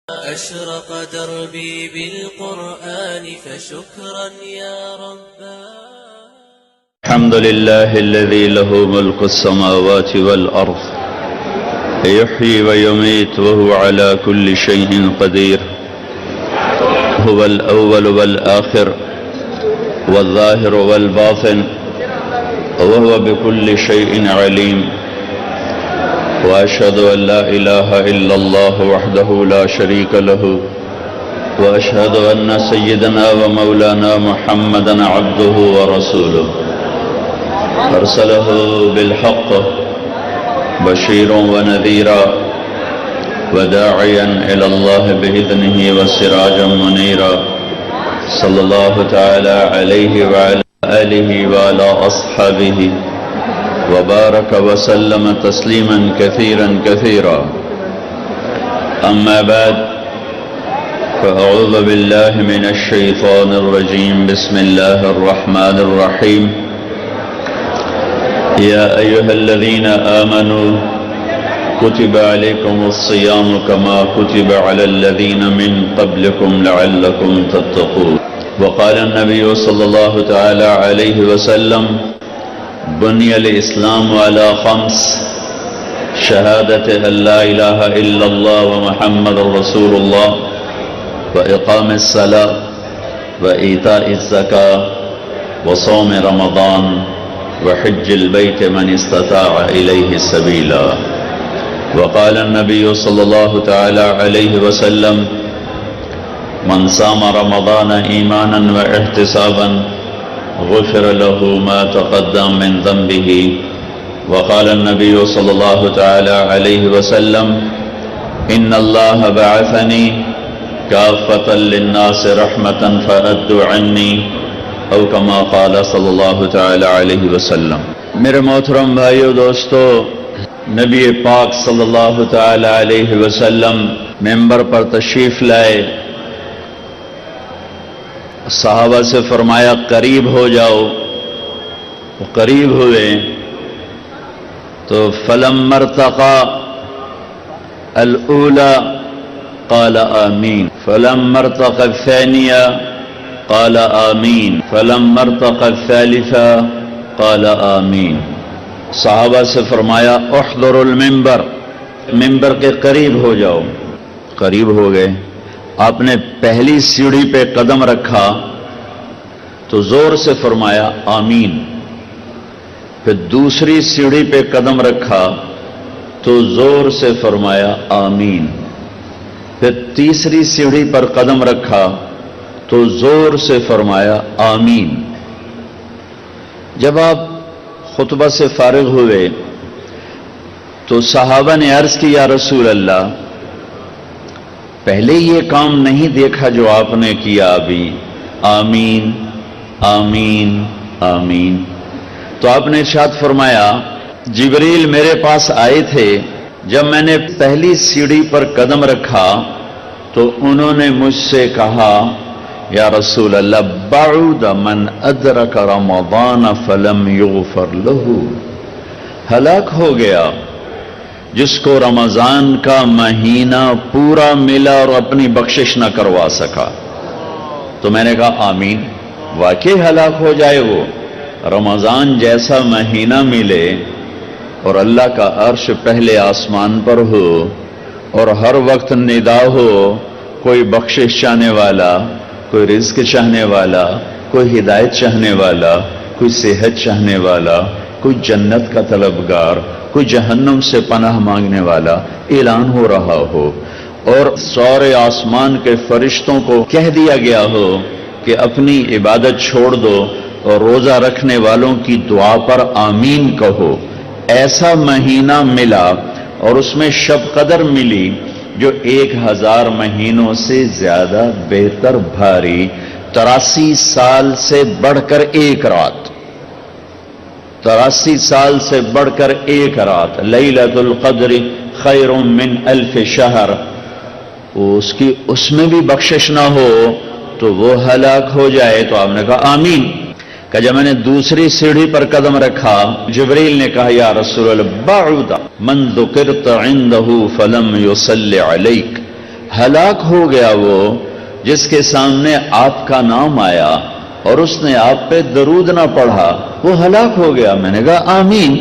أشرق دربي بالقرآن فشكرا يا رب. الحمد لله الذي له ملك السماوات والأرض يحيي ويميت وهو على كل شيء قدير. هو الأول والآخر والظاهر والباطن وهو بكل شيء عليم. وأشهد أن لا إله إلا الله وحده لا شريك له وأشهد أن سيدنا ومولانا محمدا عبده ورسوله أرسله بالحق بشيرا ونذيرا وداعيا إلى الله بإذنه وسراجا منيرا صلى الله تعالى عليه وعلى آله وعلى أصحابه وبارك وسلم تسليما كثيرا كثيرا. أما بعد فأعوذ بالله من الشيطان الرجيم. بسم الله الرحمن الرحيم. يا أيها الذين آمنوا كتب عليكم الصيام كما كتب على الذين من قبلكم لعلكم تتقون. وقال النبي صلى الله تعالى عليه وسلم بني الإسلام على 5: شهادة أن لا إله إلا الله ومحمد رسول الله وإقام الصلاة وإيتاء الزكاة وصوم رمضان وحج البيت من استطاع إليه سبيلا. وقال النبي صلى الله تعالى عليه وسلم من صام رمضان إيمانا واحتسابا غفر له ما تقدم من ذنبه. وقال النبي صلى الله تعالى عليه وسلم إن الله بعثني كافة للناس رحمة فأدوا عني او كما قال صلی اللہ تعالی علیہ وسلم. میرے محترم بھائیو دوستو، نبی پاک صلی اللہ تعالی علیہ وسلم ممبر پر تشریف لائے، صحابہ سے فرمایا قریب ہو جاؤ. وہ قریب ہوئے تو فلما ارتقى الاولى قال آمین، فلما ارتقى الثانیہ قال آمین، فلما ارتقى الثالثة قال آمین. صحابہ سے فرمایا احضروا المنبر، ممبر کے قریب ہو جاؤ. قریب ہو گئے. آپ نے پہلی سیڑھی پہ قدم رکھا تو زور سے فرمایا آمین. پھر دوسری سیڑھی پہ قدم رکھا تو زور سے فرمایا آمین. پھر تیسری سیڑھی پر قدم رکھا تو زور سے فرمایا آمین. جب آپ خطبہ سے فارغ ہوئے تو صحابہ نے عرض کی یا رسول اللہ، پہلے یہ کام نہیں دیکھا جو آپ نے کیا ابھی، آمین آمین آمین. تو آپ نے ارشاد فرمایا جبریل میرے پاس آئے تھے، جب میں نے پہلی سیڑھی پر قدم رکھا تو انہوں نے مجھ سے کہا یا رسول اللہ بعد من ادرک رمضان فلم یغفر له، ہلاک ہو گیا جس کو رمضان کا مہینہ پورا ملا اور اپنی بخشش نہ کروا سکا. تو میں نے کہا آمین. واقعی ہلاک ہو جائے وہ. رمضان جیسا مہینہ ملے اور اللہ کا عرش پہلے آسمان پر ہو اور ہر وقت ندا ہو، کوئی بخشش چاہنے والا، کوئی رزق چاہنے والا، کوئی ہدایت چاہنے والا، کوئی صحت چاہنے والا، کوئی جنت کا طلبگار، کوئی جہنم سے پناہ مانگنے والا اعلان ہو رہا ہو اور سورے آسمان کے فرشتوں کو کہہ دیا گیا ہو کہ اپنی عبادت چھوڑ دو اور روزہ رکھنے والوں کی دعا پر آمین کہو. ایسا مہینہ ملا اور اس میں شب قدر ملی جو 1000 مہینوں سے زیادہ بہتر بھاری، 83 سال سے بڑھ کر ایک رات، 83 سال سے بڑھ کر ایک رات. لیلۃ القدر خیر من 1000 شہر. اس میں بھی بخشش نہ ہو تو وہ ہلاک ہو جائے. تو آپ نے کہا آمین. کہ جب میں نے دوسری سیڑھی پر قدم رکھا جبریل نے کہا یا رسول اللہ بعد من ذکرت عنده فلم يصل علیک، ہلاک ہو گیا وہ جس کے سامنے آپ کا نام آیا اور اس نے آپ پہ درود نہ پڑھا، وہ ہلاک ہو گیا۔ میں نے کہا آمین۔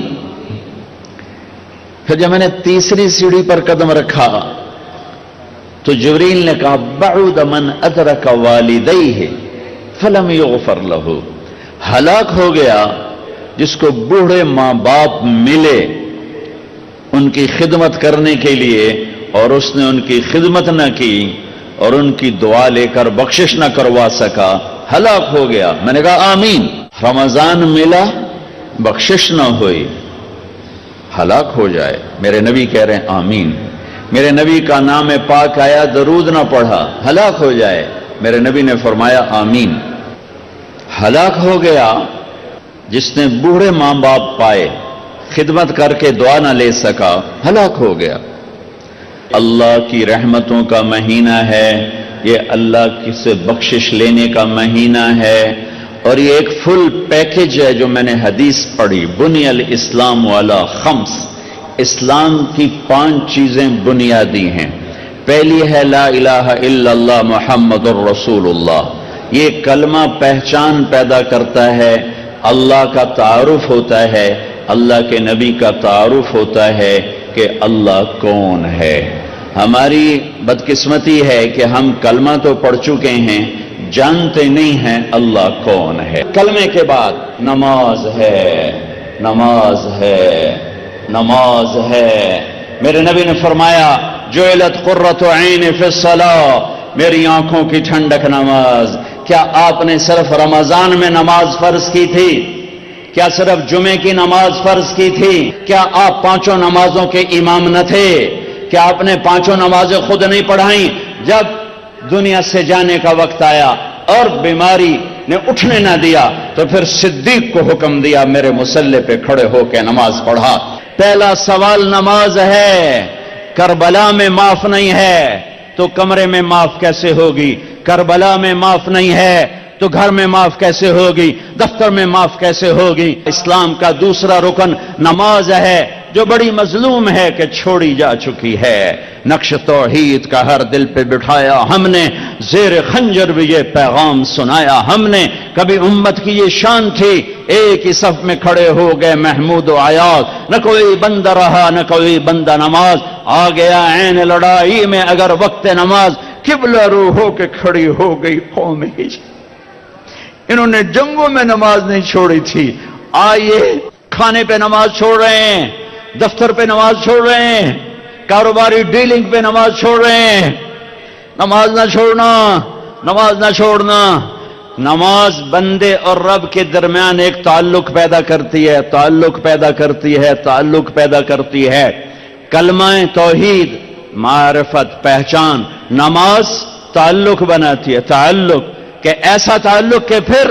پھر جب میں نے تیسری سیڑھی پر قدم رکھا تو جبریل نے کہا بعد من ادرک والدیہ فلم یغفر لہ، ہلاک ہو گیا جس کو بوڑھے ماں باپ ملے ان کی خدمت کرنے کے لیے اور اس نے ان کی خدمت نہ کی اور ان کی دعا لے کر بخشش نہ کروا سکا، ہلاک ہو گیا۔ میں نے کہا آمین۔ رمضان ملا، بخشش نہ ہوئی، ہلاک ہو جائے۔ میرے نبی کہہ رہے ہیں آمین۔ میرے نبی کا نام پاک آیا، درود نہ پڑھا، ہلاک ہو جائے۔ میرے نبی نے فرمایا آمین۔ ہلاک ہو گیا جس نے بوڑھے ماں باپ پائے، خدمت کر کے دعا نہ لے سکا، ہلاک ہو گیا۔ اللہ کی رحمتوں کا مہینہ ہے، یہ اللہ کی سے بخشش لینے کا مہینہ ہے، اور یہ ایک فل پیکج ہے جو میں نے حدیث پڑھی، بنی الاسلام والا خمس، اسلام کی 5 چیزیں بنیادی ہیں۔ پہلی ہے لا الہ الا اللہ محمد الرسول اللہ، یہ کلمہ پہچان پیدا کرتا ہے، اللہ کا تعارف ہوتا ہے، اللہ کے نبی کا تعارف ہوتا ہے کہ اللہ کون ہے۔ ہماری بدقسمتی ہے کہ ہم کلمہ تو پڑھ چکے ہیں، جانتے نہیں ہیں اللہ کون ہے۔ کلمے کے بعد نماز ہے، نماز ہے، نماز ہے۔ میرے نبی نے فرمایا جعلت قرۃ عین فی الصلاۃ، میری آنکھوں کی ٹھنڈک نماز۔ کیا آپ نے صرف رمضان میں نماز فرض کی تھی؟ کیا صرف جمعے کی نماز فرض کی تھی؟ کیا آپ 5 نمازوں کے امام نہ تھے؟ کیا آپ نے 5 نمازیں خود نہیں پڑھائیں؟ جب دنیا سے جانے کا وقت آیا اور بیماری نے اٹھنے نہ دیا تو پھر صدیق کو حکم دیا میرے مصلی پہ کھڑے ہو کے نماز پڑھا۔ پہلا سوال نماز ہے۔ کربلا میں معاف نہیں ہے تو کمرے میں معاف کیسے ہوگی؟ کربلا میں معاف نہیں ہے تو گھر میں معاف کیسے ہوگی؟ دفتر میں معاف کیسے ہوگی؟ اسلام کا دوسرا رکن نماز ہے، جو بڑی مظلوم ہے کہ چھوڑی جا چکی ہے۔ نقش توحید کا ہر دل پہ بٹھایا ہم نے، زیر خنجر بھی یہ پیغام سنایا ہم نے۔ کبھی امت کی یہ شان تھی، ایک ہی صف میں کھڑے ہو گئے محمود و عیاض، نہ کوئی بندہ رہا نہ کوئی بندہ نماز۔ آ گیا عین لڑائی میں اگر وقت نماز، قبلہ رو ہو کے کھڑی ہو گئی قوم ہجر۔ انہوں نے جنگوں میں نماز نہیں چھوڑی تھی، آئیے کھانے پہ نماز چھوڑ رہے ہیں، دفتر پہ نماز چھوڑ رہے ہیں، کاروباری ڈیلنگ پہ نماز چھوڑ رہے ہیں۔ نماز نہ چھوڑنا، نماز نہ چھوڑنا۔ نماز بندے اور رب کے درمیان ایک تعلق پیدا کرتی ہے، تعلق پیدا کرتی ہے، تعلق پیدا کرتی ہے۔ کلمہ توحید، معرفت، پہچان، نماز تعلق بناتی ہے، تعلق، کہ ایسا تعلق کہ پھر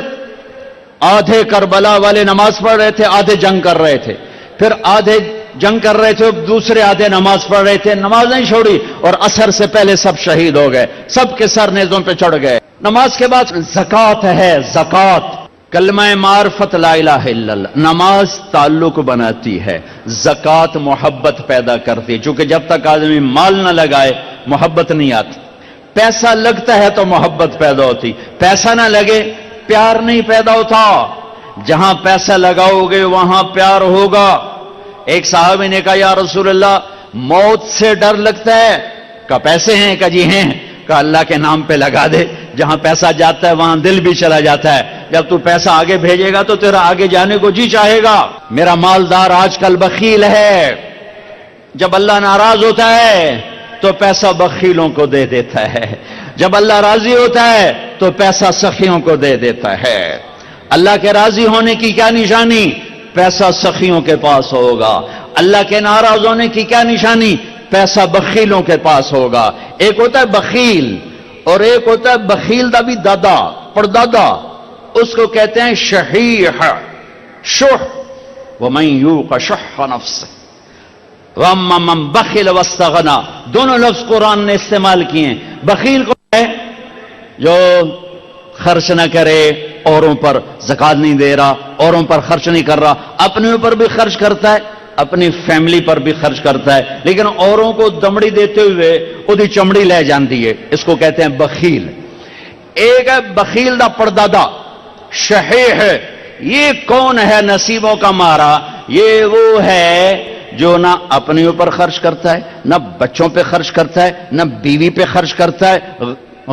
آدھے کربلا والے نماز پڑھ رہے تھے، آدھے جنگ کر رہے تھے، پھر آدھے جنگ کر رہے تھے، دوسرے آدھے نماز پڑھ رہے تھے، نماز نہیں چھوڑی، اور عصر سے پہلے سب شہید ہو گئے، سب کے سر نیزوں پہ چڑھ گئے۔ نماز کے بعد زکوٰۃ ہے، زکوٰۃ، کلمہ معرفت لا الہ الا اللہ۔ نماز تعلق بناتی ہے، زکوٰۃ محبت پیدا کرتی ہے، چونکہ جب تک آدمی مال نہ لگائے محبت نہیں آتی۔ پیسہ لگتا ہے تو محبت پیدا ہوتی، پیسہ نہ لگے پیار نہیں پیدا ہوتا۔ جہاں پیسہ لگاؤ گے وہاں پیار ہوگا۔ ایک صحابی نے کہا یا رسول اللہ موت سے ڈر لگتا ہے، کہا پیسے ہیں؟ کہا جی ہیں۔ کہا اللہ کے نام پہ لگا دے، جہاں پیسہ جاتا ہے وہاں دل بھی چلا جاتا ہے۔ جب تو پیسہ آگے بھیجے گا تو تیرا آگے جانے کو جی چاہے گا۔ میرا مالدار آج کل بخیل ہے، جب اللہ ناراض ہوتا ہے تو پیسہ بخیلوں کو دے دیتا ہے، جب اللہ راضی ہوتا ہے تو پیسہ سخیوں کو دے دیتا ہے۔ اللہ کے راضی ہونے کی کیا نشانی؟ پیسہ سخیوں کے پاس ہوگا۔ اللہ کے ناراض ہونے کی کیا نشانی؟ پیسہ بخیلوں کے پاس ہوگا۔ ایک ہوتا ہے بخیل اور ایک ہوتا ہے بخیل دا بھی دادا، پردادا، اس کو کہتے ہیں شحیح، شح، وَمَن یُوقَ شُحَّ نَفْسِهِ وَأَمَّا مَن بَخِلَ وَاسْتَغْنَىٰ، دونوں لفظ قرآن نے استعمال کیے ہیں۔ بخیل کو ہے جو خرچ نہ کرے، اوروں پر زکوٰۃ نہیں دے رہا، اوروں پر خرچ نہیں کر رہا، اپنے اوپر بھی خرچ کرتا ہے اپنی فیملی پر بھی خرچ کرتا ہے، لیکن اوروں کو دمڑی دیتے ہوئے اودی چمڑی لے جاندی ہے، اس کو کہتے ہیں بخیل۔ ایک ہے بخیل دا پردادا، شحیح ہے۔ یہ کون ہے نصیبوں کا مارا؟ یہ وہ ہے جو نہ اپنے اوپر خرچ کرتا ہے، نہ بچوں پہ خرچ کرتا ہے، نہ بیوی پہ خرچ کرتا ہے۔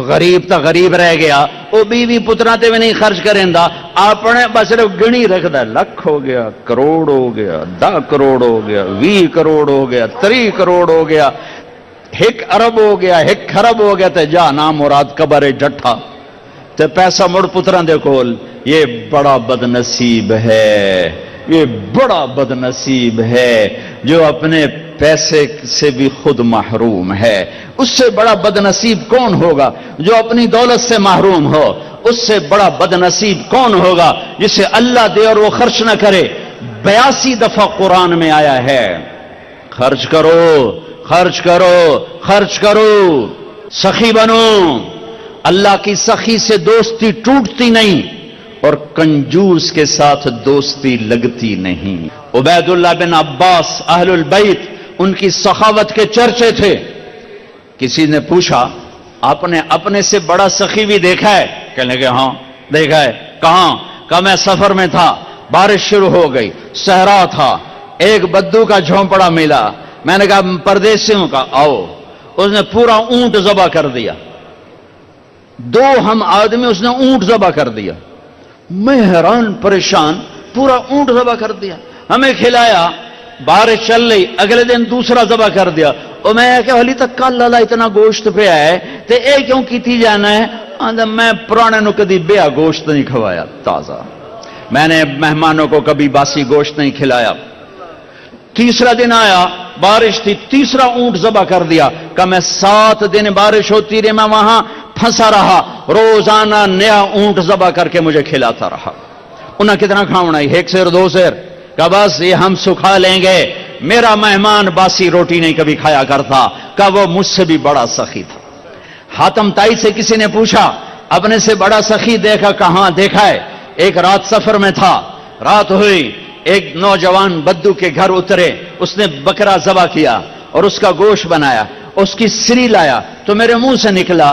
غریب تا غریب رہ گیا، وہ بیوی پترا تے بھی نہیں خرچ کریں دا، اپنے بس صرف گنی رکھدا ہے، لاکھ ہو گیا، کروڑ ہو گیا، 10 کروڑ ہو گیا، 20 کروڑ ہو گیا، 30 کروڑ ہو گیا، 1 ارب ہو گیا، 1 خرب ہو گیا، تے جا نام مراد قبر جٹھا تے پیسہ مڑ پترا دے کول۔ یہ بڑا بد نصیب ہے، یہ بڑا بد نصیب ہے جو اپنے پیسے سے بھی خود محروم ہے۔ اس سے بڑا بد نصیب کون ہوگا جو اپنی دولت سے محروم ہو؟ اس سے بڑا بد نصیب کون ہوگا جسے اللہ دے اور وہ خرچ نہ کرے؟ 82 دفعہ قرآن میں آیا ہے خرچ کرو، خرچ کرو، خرچ کرو، سخی بنو۔ اللہ کی سخی سے دوستی ٹوٹتی نہیں اور کنجوس کے ساتھ دوستی لگتی نہیں۔ عبید اللہ بن عباس اہل البیت، ان کی سخاوت کے چرچے تھے۔ کسی نے پوچھا آپ نے اپنے سے بڑا سخی بھی دیکھا ہے؟ کہنے لگے ہاں دیکھا ہے۔ کہاں؟ کہا میں سفر میں تھا، بارش شروع ہو گئی، صحرا تھا، ایک بدو کا جھونپڑا ملا، میں نے کہا پردیسیوں کا آؤ، اس نے پورا اونٹ ذبح کر دیا، 2 ہم آدمی اس نے اونٹ ذبح کر دیا۔ میں حیران پریشان، پورا اونٹ ذبح کر دیا، ہمیں کھلایا، بارش چل رہی، اگلے دن دوسرا ذبح کر دیا۔ اور میں کہ حالی تک کل اللہ اتنا گوشت پہ آئے تے اے کیوں کیتی جانا ہے؟ آندھا میں پرانے نو کدی بیا گوشت نہیں کھوایا تازہ، میں نے مہمانوں کو کبھی باسی گوشت نہیں کھلایا۔ تیسرا دن آیا، بارش تھی، تیسرا اونٹ ذبح کر دیا۔ کہ میں 7 دن بارش ہوتی رہی، میں وہاں پھنسا رہا، روزانہ نیا اونٹ ذبح کر کے مجھے کھلاتا رہا۔ انہیں کتنا کھاؤنا ہے؟ 1 سیر 2 سیر؟ کہ بس یہ ہم سکھا لیں گے۔ میرا مہمان باسی روٹی نہیں کبھی کھایا کرتا، کہ وہ مجھ سے بھی بڑا سخی تھا۔ حاتم تائی سے کسی نے پوچھا اپنے سے بڑا سخی دیکھا؟ کہاں دیکھا ہے؟ ایک رات سفر میں تھا، رات ہوئی، ایک نوجوان بدو کے گھر اترے، اس نے بکرا ذبح کیا اور اس کا گوشت بنایا، اس کی سری لایا تو میرے منہ سے نکلا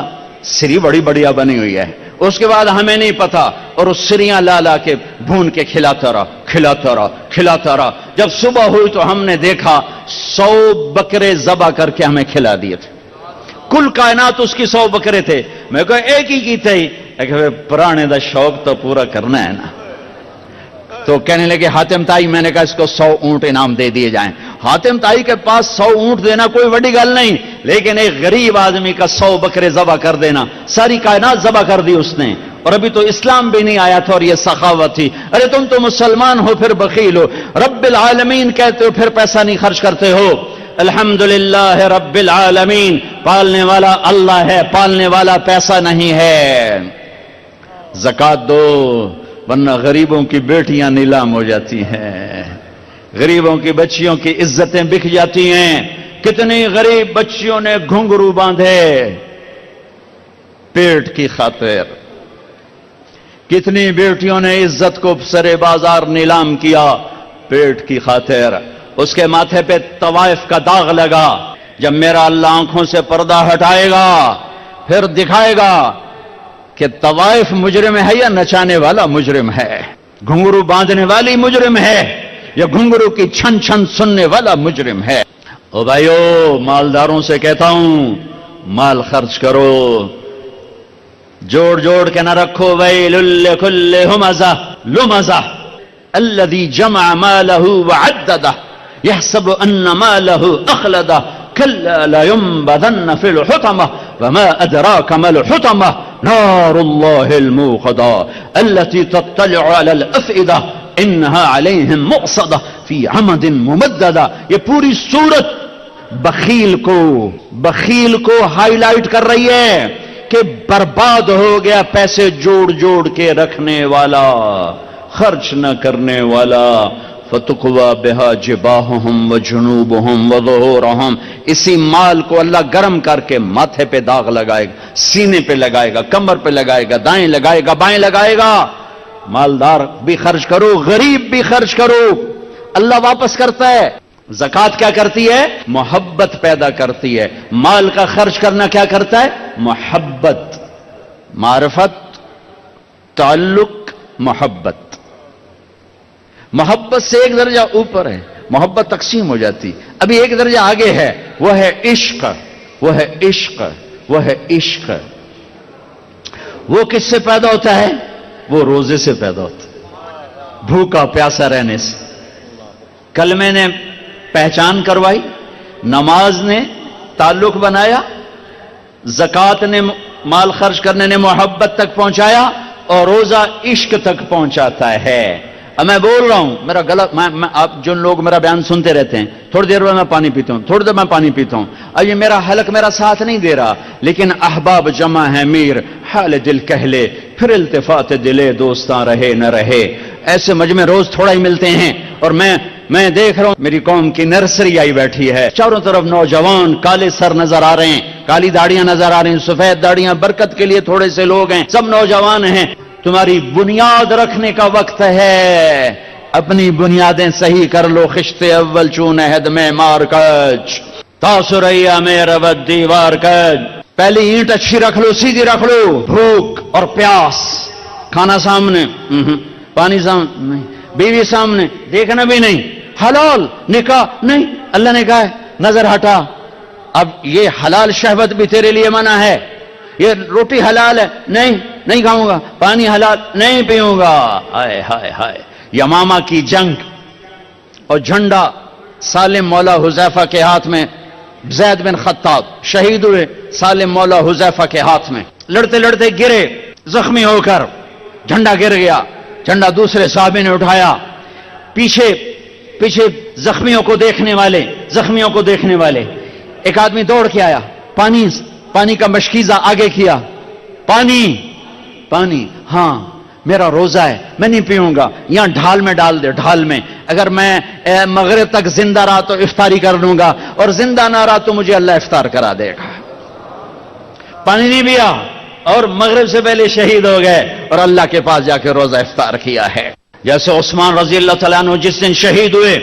سری بڑی بڑھیا بنی ہوئی ہے۔ اس کے بعد ہمیں نہیں پتا، اور اس سریاں لا لا کے بھون کے کھلاتا رہا، کھلاتا رہا، کھلاتا رہا۔ جب صبح ہوئی تو ہم نے دیکھا 100 بکرے ذبح کر کے ہمیں کھلا دیے تھے۔ کل کائنات اس کی 100 بکرے تھے، میں کہا ایک ہی کی تھے، پرانے دا شوق تو پورا کرنا ہے نا۔ تو کہنے لگے حاتم تائی، میں نے کہا اس کو 100 اونٹ انعام دے دیے جائیں۔ حاتم تائی کے پاس 100 اونٹ دینا کوئی بڑی گل نہیں، لیکن ایک غریب آدمی کا 100 بکرے ذبح کر دینا، ساری کائنات ذبح کر دی اس نے، اور ابھی تو اسلام بھی نہیں آیا تھا اور یہ سخاوت تھی۔ ارے تم تو مسلمان ہو پھر بخیل ہو، رب العالمین کہتے ہو پھر پیسہ نہیں خرچ کرتے ہو۔ الحمدللہ رب العالمین، پالنے والا اللہ ہے، پالنے والا پیسہ نہیں ہے۔ زکات دو ورنہ غریبوں کی بیٹیاں نیلام ہو جاتی ہیں، غریبوں کی بچیوں کی عزتیں بک جاتی ہیں۔ کتنی غریب بچیوں نے گھنگرو باندھے پیٹ کی خاطر، کتنی بیٹیوں نے عزت کو سرے بازار نیلام کیا پیٹ کی خاطر۔ اس کے ماتھے پہ طوائف کا داغ لگا۔ جب میرا اللہ آنکھوں سے پردہ ہٹائے گا پھر دکھائے گا کہ طوائف مجرم ہے یا نچانے والا مجرم ہے، گھنگرو باندھنے والی مجرم ہے یا گھنگرو کی چھن چھن سننے والا مجرم ہے۔ او بھائیو، مالداروں سے کہتا ہوں مال خرچ کرو، جوڑ جوڑ کے نہ رکھو۔ ویل لکل ہمزہ لمزہ الذی جمع مالہ وعددہ یحسب ان مالہ اخلدہ کلا لینبذن فی الحطمہ وما ادراک ما الحطمہ نار اللہ الموقدہ التي تطلع على الافئدہ انہا علیہم مؤصدہ فی عمد ممددہ۔ یہ پوری صورت بخیل کو ہائی لائٹ کر رہی ہے کہ برباد ہو گیا پیسے جوڑ جوڑ کے رکھنے والا، خرچ نہ کرنے والا۔ فَتُقْوَى بِهَا جِبَاهُهُمْ وَجُنُوبُهُمْ وَظُهُورُهُمْ، اسی مال کو اللہ گرم کر کے ماتھے پہ داغ لگائے گا، سینے پہ لگائے گا، کمر پہ لگائے گا، دائیں لگائے گا، بائیں لگائے گا۔ مالدار بھی خرچ کرو، غریب بھی خرچ کرو، اللہ واپس کرتا ہے۔ زکات کیا کرتی ہے؟ محبت پیدا کرتی ہے. مال کا خرچ کرنا کیا کرتا ہے؟ محبت. معرفت، تعلق، محبت. محبت سے ایک درجہ اوپر ہے، محبت تقسیم ہو جاتی. ابھی ایک درجہ آگے ہے، وہ ہے عشق. وہ ہے عشق. وہ ہے عشق. وہ کس سے پیدا ہوتا ہے؟ وہ روزے سے پیدا ہوتا ہے، بھوکا پیاسا رہنے سے. کلمے نے پہچان کروائی، نماز نے تعلق بنایا، زکات نے مال خرچ کرنے نے محبت تک پہنچایا، اور روزہ عشق تک پہنچاتا ہے. اب میں بول رہا ہوں، میرا غلط، میں آپ جو لوگ میرا بیان سنتے رہتے ہیں، تھوڑی دیر میں پانی پیتا ہوں، تھوڑی دیر میں پانی پیتا ہوں. اب یہ میرا حلق میرا ساتھ نہیں دے رہا، لیکن احباب جمع ہے میر، حال دل کہہ لے، پھر التفات دلے دوستاں رہے نہ رہے. ایسے مجمع روز تھوڑا ہی ملتے ہیں، اور میں دیکھ رہا ہوں میری قوم کی نرسری آئی بیٹھی ہے، چاروں طرف نوجوان، کالے سر نظر آ رہے ہیں، کالی داڑیاں نظر آ رہی ہیں، سفید داڑیاں برکت کے لیے تھوڑے سے لوگ ہیں، سب نوجوان ہیں. تمہاری بنیاد رکھنے کا وقت ہے، اپنی بنیادیں صحیح کر لو. خشت اول چون عہد میں مار کج، تاثریا میں ربت دیوار کج. پہلی اینٹ اچھی رکھ لو، سیدھی رکھ لو. بھوک اور پیاس، کھانا سامنے، پانی سامنے، بیوی سامنے، دیکھنا بھی نہیں، حلال نکاح نہیں، اللہ نے کہا ہے نظر ہٹا. اب یہ حلال شہوت بھی تیرے لیے منع ہے. یہ روٹی حلال ہے، نہیں کھاؤں گا. پانی حلال، نہیں پیوں گا. ہائے ہائے ہائے. یمامہ کی جنگ اور جھنڈا سالم مولا حذیفہ کے ہاتھ میں، زید بن خطاب شہید ہوئے سالم مولا حذیفہ کے ہاتھ میں. لڑتے لڑتے گرے زخمی ہو کر، جھنڈا گر گیا. جھنڈا دوسرے صحابی نے اٹھایا. پیچھے زخمیوں کو دیکھنے والے ایک آدمی دوڑ کے آیا، پانی کا مشکیزہ آگے کیا. پانی، ہاں میرا روزہ ہے، میں نہیں پیوں گا. یہاں ڈھال میں ڈال دے، ڈھال میں. اگر میں مغرب تک زندہ رہا تو افطاری کر لوں گا، اور زندہ نہ رہا تو مجھے اللہ افطار کرا دے گا. پانی نہیں پیا اور مغرب سے پہلے شہید ہو گئے، اور اللہ کے پاس جا کے روزہ افطار کیا ہے. جیسے عثمان رضی اللہ تعالیٰ عنہ جس دن شہید ہوئے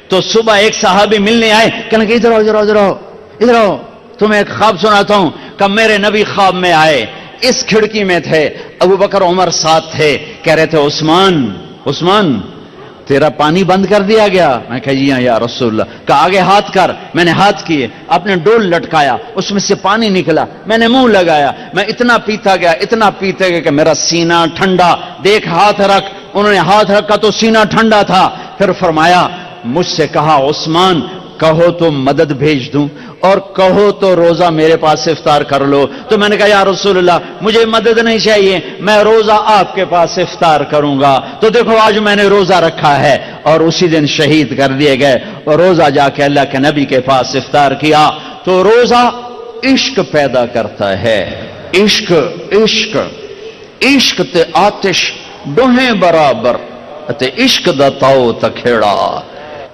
تو صبح ایک صحابی ملنے آئے، کہنے کہ ادھر آؤ، تمہیں ایک خواب سناتا ہوں. کہ میرے نبی خواب میں آئے، اس کھڑکی میں تھے، ابو بکر عمر ساتھ تھے. کہہ رہے تھے عثمان تیرا پانی بند کر دیا گیا. میں کہا جی ہاں یا رسول اللہ. کہا آگے ہاتھ کر. میں نے ہاتھ کیے، اپنے ڈول لٹکایا، اس میں سے پانی نکلا، میں نے منہ لگایا، میں اتنا پیتا گیا کہ میرا سینہ ٹھنڈا. دیکھ ہاتھ رکھ. انہوں نے ہاتھ رکھا تو سینہ ٹھنڈا تھا. پھر فرمایا، مجھ سے کہا عثمان کہو تو مدد بھیج دوں، اور کہو تو روزہ میرے پاس افطار کر لو. تو میں نے کہا یا رسول اللہ مجھے مدد نہیں چاہیے، میں روزہ آپ کے پاس افطار کروں گا. تو دیکھو آج میں نے روزہ رکھا ہے، اور اسی دن شہید کر دیے گئے، اور روزہ جا کے اللہ کے نبی کے پاس افطار کیا. تو روزہ عشق پیدا کرتا ہے. عشق تے آتش ڈوہیں برابر، تے عشق دا تاؤ تکھیڑا.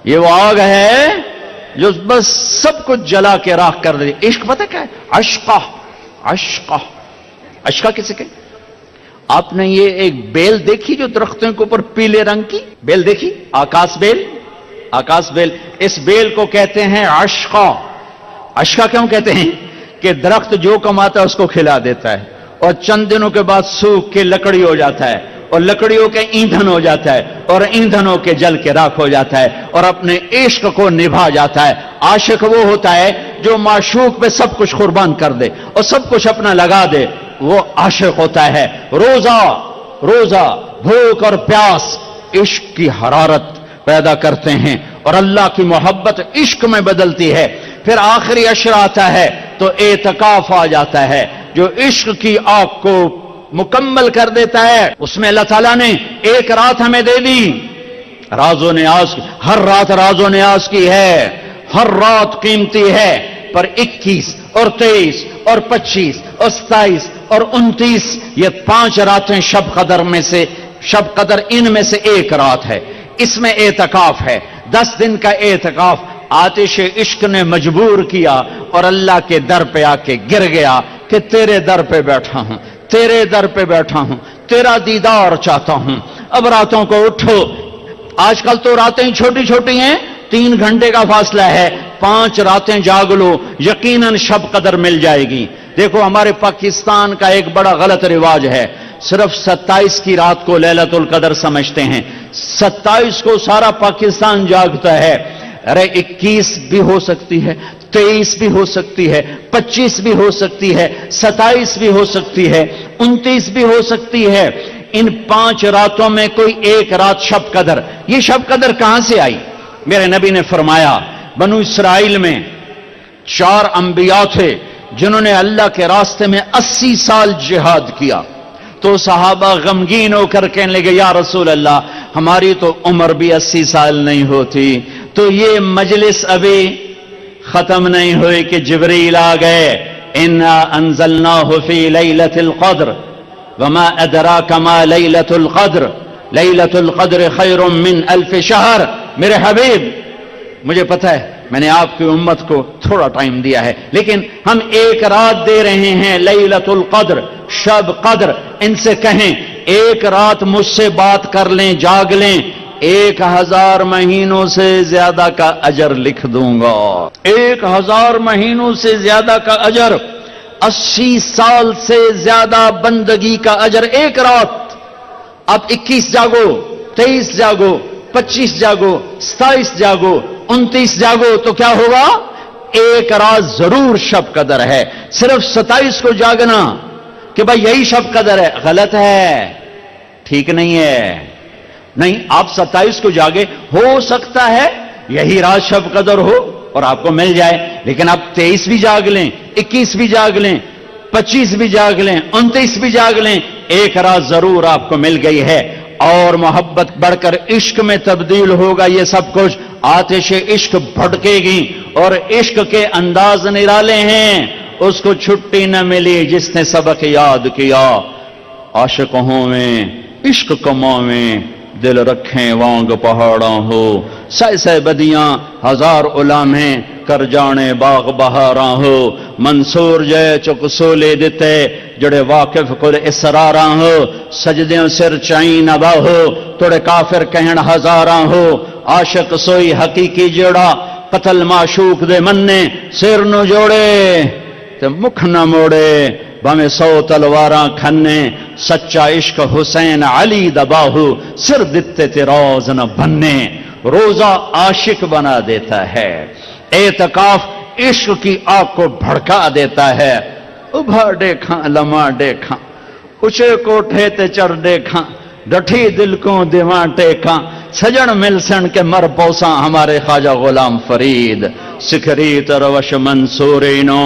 یہ وہ آگ ہے جو بس سب کچھ جلا کے راکھ کر دے. عشق پتہ کیا ہے؟ عشقہ کسے کہ آپ نے یہ ایک بیل دیکھی جو درختوں کے اوپر پیلے رنگ کی بیل دیکھی؟ آکاش بیل. اس بیل کو کہتے ہیں عشقہ. عشقہ کیوں کہتے ہیں؟ کہ درخت جو کماتا ہے اس کو کھلا دیتا ہے، اور چند دنوں کے بعد سوکھ کے لکڑی ہو جاتا ہے، اور لکڑیوں کے ایندھن ہو جاتا ہے، اور ایندھنوں کے جل کے راکھ ہو جاتا ہے، اور اپنے عشق کو نبھا جاتا ہے. عاشق وہ ہوتا ہے جو معشوق پہ سب کچھ قربان کر دے اور سب کچھ اپنا لگا دے، وہ عاشق ہوتا ہے. روزہ بھوک اور پیاس عشق کی حرارت پیدا کرتے ہیں، اور اللہ کی محبت عشق میں بدلتی ہے. پھر آخری عشر آتا ہے تو اعتکاف آ جاتا ہے جو عشق کی آگ کو مکمل کر دیتا ہے. اس میں اللہ تعالیٰ نے ایک رات ہمیں دے دی. راز و نیاز، ہر رات راز و نیاز کی ہے، ہر رات قیمتی ہے. پر 21 اور 23 اور 25 اور 27 اور 29 یہ 5 راتیں شب قدر ان میں سے ایک رات ہے. اس میں اعتکاف ہے. 10 دن کا اعتکاف آتش عشق نے مجبور کیا، اور اللہ کے در پہ آ کے گر گیا کہ تیرے در پہ بیٹھا ہوں، تیرا دیدار چاہتا ہوں. اب راتوں کو اٹھو. آج کل تو راتیں چھوٹی چھوٹی ہیں 3 گھنٹے کا فاصلہ ہے، 5 راتیں جاگ لو، یقیناً شب قدر مل جائے گی۔ دیکھو ہمارے پاکستان کا ایک بڑا غلط رواج ہے، صرف 27 کی رات کو لیلۃ القدر سمجھتے ہیں، 27 کو سارا پاکستان جاگتا ہے۔ ارے 21 بھی ہو سکتی ہے، 23 بھی ہو سکتی ہے، 25 بھی ہو سکتی ہے، 27 بھی ہو سکتی ہے، 29 بھی ہو سکتی ہے۔ ان 5 راتوں میں کوئی ایک رات شب قدر، یہ شب قدر کہاں سے آئی؟ میرے نبی نے فرمایا بنو اسرائیل میں 4 انبیاء تھے جنہوں نے اللہ کے راستے میں 80 سال جہاد کیا۔ تو صحابہ غمگین ہو کر کہنے لگے یا رسول اللہ ہماری تو عمر بھی 80 سال نہیں ہوتی، تو یہ مجلس ابھی ختم نہیں ہوئی کہ جبریل آ گئے، انا انزلناہ فی لیلۃ القدر وما ادراک ما لیلۃ القدر لیلۃ القدر خیر من 1000 شہر۔ میرے حبیب مجھے پتہ ہے میں نے آپ کی امت کو تھوڑا ٹائم دیا ہے، لیکن ہم ایک رات دے رہے ہیں لیلۃ القدر، شب قدر۔ ان سے کہیں ایک رات مجھ سے بات کر لیں، جاگ لیں، 1000 مہینوں سے زیادہ کا اجر لکھ دوں گا، 1000 مہینوں سے زیادہ کا اجر، 80 سال سے زیادہ بندگی کا اجر ایک رات۔ اب 21 جاگو، 23 جاگو، 25 جاگو، 27 جاگو، 29 جاگو، تو کیا ہوگا؟ ایک رات ضرور شب قدر ہے۔ صرف 27 کو جاگنا کہ بھائی یہی شب قدر ہے، غلط ہے، ٹھیک نہیں ہے۔ نہیں، آپ 27 کو جاگے، ہو سکتا ہے یہی رات شب قدر ہو اور آپ کو مل جائے، لیکن آپ 23 بھی جاگ لیں، 21 بھی جاگ لیں، 25 بھی جاگ لیں، 29 بھی جاگ لیں، ایک رات ضرور آپ کو مل گئی ہے۔ اور محبت بڑھ کر عشق میں تبدیل ہوگا یہ سب کچھ، آتش عشق بھڑکے گی اور عشق کے انداز نرالے ہیں، اس کو چھٹی نہ ملی جس نے سبق یاد کیا۔ عاشق ہوں میں عشق کماں میں دل رکھیں وانگ پہاڑاں ہو، سہ بدیاں 1000 علامیں کر جانے باغ بہاراں ہو، منصور جے چک سولے دیتے جڑے واقف کل اسراراں ہو، سجدیاں سر چائیں نبا ہو توڑے کافر کہن ہزاراں ہو، عاشق سوئی حقیقی جوڑا قتل معشوق دے مننے سر نو جوڑے تے مکھ نہ موڑے، بھامے 100 تلواراں کھنے، سچا عشق حسین علی دباہو سر دتے تیراز نہ بننے۔ روزہ عاشق بنا دیتا ہے، اعتکاف عشق کی آگ کو بھڑکا دیتا ہے۔ ابھا دیکھاں لمحہ دیکھاں، اچھے کوٹھے تے چڑھ دیکھاں، ڈٹھی دل کو دیواں ٹیکاں، سجن ملسن کے مر پوساں ہمارے خواجہ غلام فرید، سکھری تروش منصورینو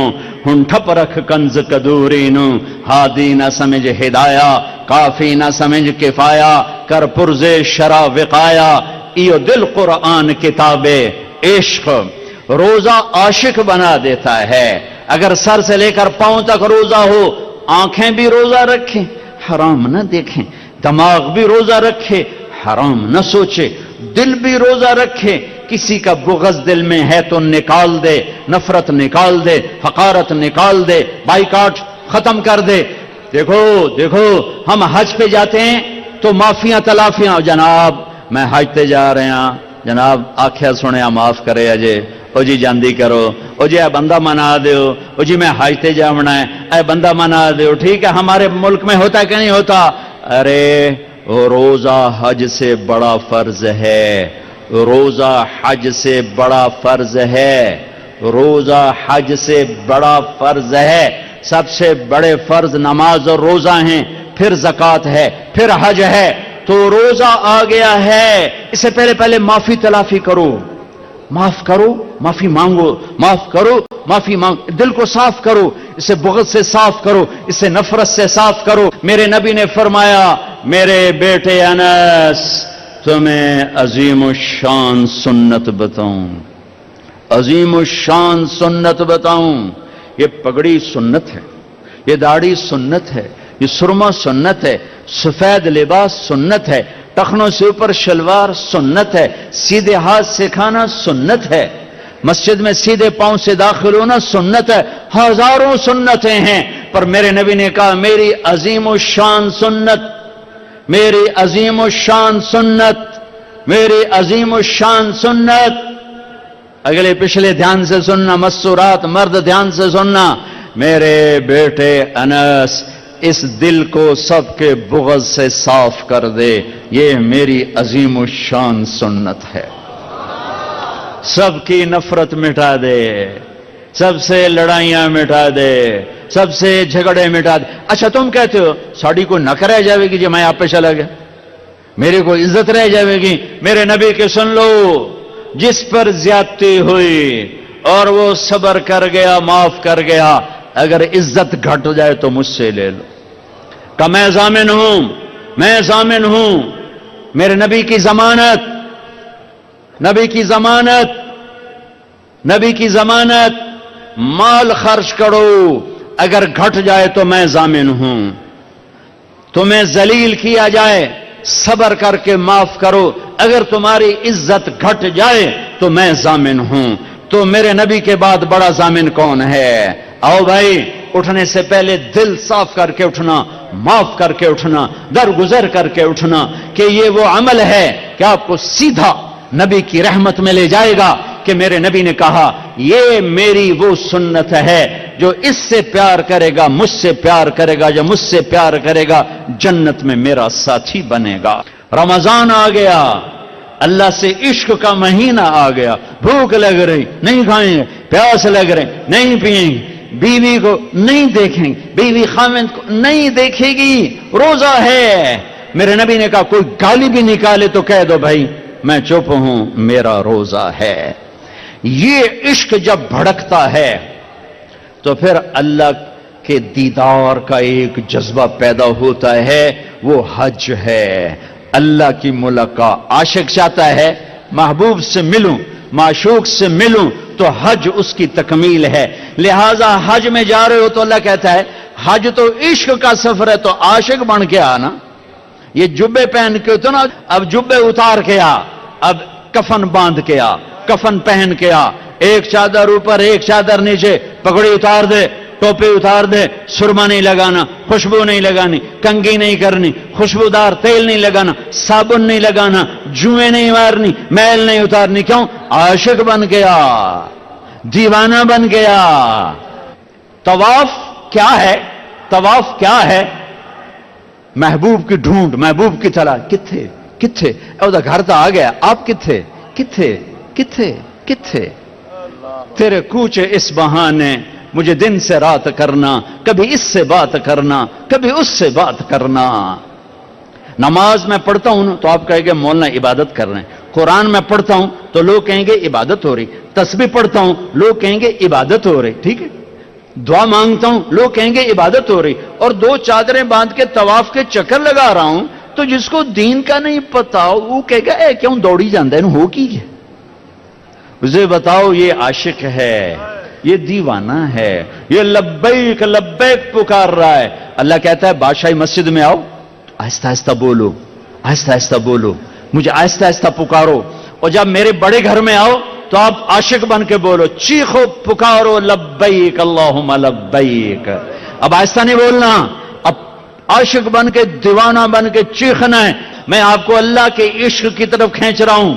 ہن ٹھپ رکھ کنز کدورینو، ہادی نہ سمجھ ہدایہ کافی نہ سمجھ کفایا، کر پرزے شرع وقایا، ایو دل قرآن کتاب عشق۔ روزہ عاشق بنا دیتا ہے۔ اگر سر سے لے کر پاؤں تک روزہ ہو، آنکھیں بھی روزہ رکھیں حرام نہ دیکھیں، دماغ بھی روزہ رکھے حرام نہ سوچے، دل بھی روزہ رکھے، کسی کا بغض دل میں ہے تو نکال دے، نفرت نکال دے، حقارت نکال دے، بائیکاٹ ختم کر دے۔ دیکھو دیکھو ہم حج پہ جاتے ہیں تو معافیاں تلافیاں، جناب میں حج تے جا رہے ہیں، جناب آکھیا سنے معاف کرے اجے، او جی جاندی کرو، او جی اے بندہ منا دیو، او جی میں حج تے جاونا ہے، اے بندہ منا دیو۔ ٹھیک ہے ہمارے ملک میں ہوتا ہے کہ نہیں ہوتا؟ ارے روزہ حج سے بڑا فرض ہے، روزہ حج سے بڑا فرض ہے، روزہ حج سے بڑا فرض ہے۔ سب سے بڑے فرض نماز اور روزہ ہیں، پھر زکوٰۃ ہے، پھر حج ہے، تو روزہ آ گیا ہے۔ اس سے پہلے معافی تلافی کرو، معاف کرو معافی مانگو، معاف کرو معافی مانگ، دل کو صاف کرو، اسے بغض سے صاف کرو، اسے نفرت سے صاف کرو۔ میرے نبی نے فرمایا میرے بیٹے انس تمہیں عظیم الشان سنت بتاؤں، عظیم الشان سنت بتاؤں۔ یہ پگڑی سنت ہے، یہ داڑھی سنت ہے، یہ سرما سنت ہے، سفید لباس سنت ہے، ٹخنوں سے اوپر شلوار سنت ہے، سیدھے ہاتھ سے کھانا سنت ہے، مسجد میں سیدھے پاؤں سے داخل ہونا سنت ہے، ہزاروں سنتیں ہیں، پر میرے نبی نے کہا میری عظیم الشان سنت، میری عظیم الشان سنت، میری عظیم الشان سنت اگلے پچھلے دھیان سے سننا، مستورات مرد دھیان سے سننا، میرے بیٹے انس اس دل کو سب کے بغض سے صاف کر دے، یہ میری عظیم الشان سنت ہے۔ سب کی نفرت مٹا دے، سب سے لڑائیاں مٹا دے، سب سے جھگڑے مٹا دے۔ اچھا تم کہتے ہو ساڑی کو نک رہ جاوے گی جی میں آپ پہ چلا گیا، میرے کو عزت رہ جاوے گی؟ میرے نبی کے سن لو، جس پر زیادتی ہوئی اور وہ صبر کر گیا، معاف کر گیا، اگر عزت گھٹ جائے تو مجھ سے لے لو، کہ میں ضامن ہوں، میں ضامن ہوں، میرے نبی کی ضمانت، نبی کی ضمانت، نبی کی ضمانت، مال خرچ کرو، اگر گھٹ جائے تو میں ضامن ہوں، تمہیں ذلیل کیا جائے صبر کر کے معاف کرو، اگر تمہاری عزت گھٹ جائے تو میں ضامن ہوں۔ تو میرے نبی کے بعد بڑا ضامن کون ہے؟ آؤ بھائی، اٹھنے سے پہلے دل صاف کر کے اٹھنا، معاف کر کے اٹھنا، درگزر کر کے اٹھنا، کہ یہ وہ عمل ہے کہ آپ کو سیدھا نبی کی رحمت میں لے جائے گا، کہ میرے نبی نے کہا یہ میری وہ سنت ہے، جو اس سے پیار کرے گا مجھ سے پیار کرے گا، جو مجھ سے پیار کرے گا جنت میں میرا ساتھی بنے گا۔ رمضان آ گیا، اللہ سے عشق کا مہینہ آ گیا، بھوک لگ رہی نہیں کھائیں گے، پیاس لگ رہی نہیں پئیں گے، بیوی کو نہیں دیکھیں گے، بیوی خاوند کو نہیں دیکھے گی، روزہ ہے۔ میرے نبی نے کہا کوئی گالی بھی نکالے تو کہہ دو بھائی میں چپ ہوں، میرا روزہ ہے۔ یہ عشق جب بھڑکتا ہے تو پھر اللہ کے دیدار کا ایک جذبہ پیدا ہوتا ہے، وہ حج ہے، اللہ کی ملاقات۔ عاشق چاہتا ہے محبوب سے ملوں، معشوق سے ملوں، تو حج اس کی تکمیل ہے۔ لہذا حج میں جا رہے ہو تو اللہ کہتا ہے حج تو عشق کا سفر ہے، تو عاشق بن کے آنا۔ یہ جبے پہن کے تو نا، اب جبے اتار کے آ، اب کفن باندھ کے آ، کفن پہن کے آ، ایک چادر اوپر ایک چادر نیچے، پگڑی اتار دے، ٹوپی اتار دے، سرما نہیں لگانا، خوشبو نہیں لگانی، کنگھی نہیں کرنی، خوشبودار تیل نہیں لگانا، صابن نہیں لگانا، جوئیں نہیں مارنی، میل نہیں اتارنی۔ کیوں؟ عاشق بن گیا، دیوانہ بن گیا۔ طواف کیا ہے؟ طواف کیا ہے؟ محبوب کی ڈھونڈ، محبوب کی تلاش۔ کتھے کتھے؟ او دا گھر تو آ گیا، آپ کتھے کتھے کتھے کتھے؟ تیرے کوچے اس بہانے مجھے دن سے رات کرنا، کبھی اس سے بات کرنا، کبھی اس سے بات کرنا۔ نماز میں پڑھتا ہوں تو آپ کہیں گے مولانا عبادت کر رہے ہیں، قرآن میں پڑھتا ہوں تو لوگ کہیں گے عبادت ہو رہی، تسبیح پڑھتا ہوں لوگ کہیں گے عبادت ہو رہی، ٹھیک ہے، دعا مانگتا ہوں لوگ کہیں گے عبادت ہو رہی، اور دو چادریں باندھ کے طواف کے چکر لگا رہا ہوں، تو جس کو دین کا نہیں پتا وہ کہے گا اے کیوں دوڑی جاندہ ہے، ہو کی ہے؟ اسے بتاؤ یہ عاشق ہے، یہ دیوانہ ہے، یہ لبیک لبیک پکار رہا ہے۔ اللہ کہتا ہے بادشاہی مسجد میں آؤ، آہستہ آہستہ بولو، آہستہ آہستہ بولو، مجھے آہستہ آہستہ پکارو، اور جب میرے بڑے گھر میں آؤ تو آپ عاشق بن کے بولو، چیخو پکارو لبیک اللہم لبیک۔ اب آہستہ نہیں بولنا، اب عاشق بن کے دیوانہ بن کے چیخنا ہے۔ میں آپ کو اللہ کے عشق کی طرف کھینچ رہا ہوں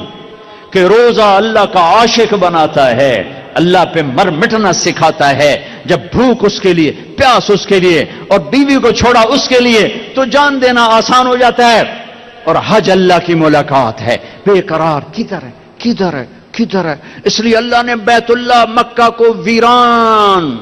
کہ روزہ اللہ کا عاشق بناتا ہے، اللہ پہ مر مٹنا سکھاتا ہے۔ جب بھوک اس کے لیے، پیاس اس کے لیے، اور بیوی کو چھوڑا اس کے لیے، تو جان دینا آسان ہو جاتا ہے۔ اور حج اللہ کی ملاقات ہے، بے قرار کدھر ہے کدھر ہے کدھر ہے؟ اس لیے اللہ نے بیت اللہ مکہ کو ویران،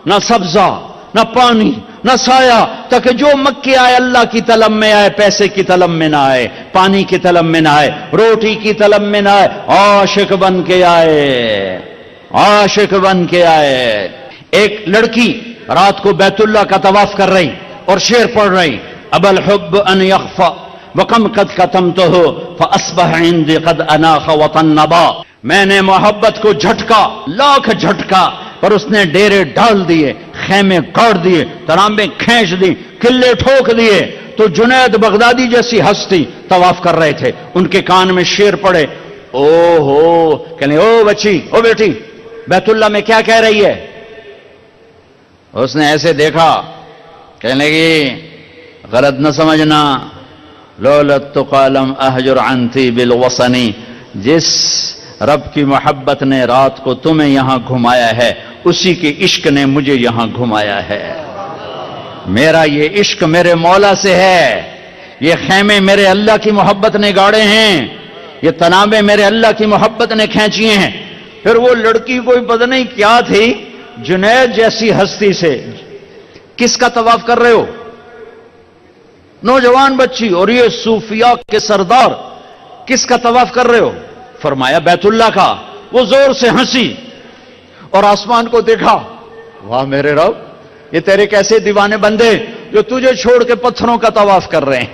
نہ سبزہ نہ پانی نہ سایہ، تاکہ جو مکے آئے اللہ کی طلب میں آئے، پیسے کی طلب میں نہ آئے، پانی کی طلب میں نہ آئے، روٹی کی طلب میں نہ آئے، عاشق بن کے آئے، عاشق بن کے آئے۔ ایک لڑکی رات کو بیت اللہ کا طواف کر رہی اور شعر پڑھ رہی، اب الحب ان یخفى وکم قد کتمتہ فاصبح عندی قد اناخ وطنبا۔ میں نے محبت کو جھٹکا، لاکھ جھٹکا، پر اس نے ڈیرے ڈال دیے، خیمے گاڑ دیے، ترامبیں کھینچ دی، قلعے ٹھوک دیے۔ تو جنید بغدادی جیسی ہستی طواف کر رہے تھے، ان کے کان میں شعر پڑے، او ہو، کہنے او بچی، او بیٹی، بیت اللہ میں کیا کہہ رہی ہے؟ اس نے ایسے دیکھا، کہنے لگی غلط نہ سمجھنا، لولت قالم احجر عنتی بالوصنی، جس رب کی محبت نے رات کو تمہیں یہاں گھمایا ہے، اسی کے عشق نے مجھے یہاں گھمایا ہے۔ میرا یہ عشق میرے مولا سے ہے، یہ خیمے میرے اللہ کی محبت نے گاڑے ہیں، یہ تنابیں میرے اللہ کی محبت نے کھینچی ہیں۔ پھر وہ لڑکی کوئی پتہ نہیں کیا تھی، جنید جیسی ہستی سے کس کا طواف کر رہے ہو؟ نوجوان بچی، اور یہ صوفیاء کے سردار کس کا طواف کر رہے ہو؟ فرمایا بیت اللہ کا۔ وہ زور سے ہنسی اور آسمان کو دیکھا، واہ میرے رب، یہ تیرے کیسے دیوانے بندے جو تجھے چھوڑ کے پتھروں کا طواف کر رہے ہیں،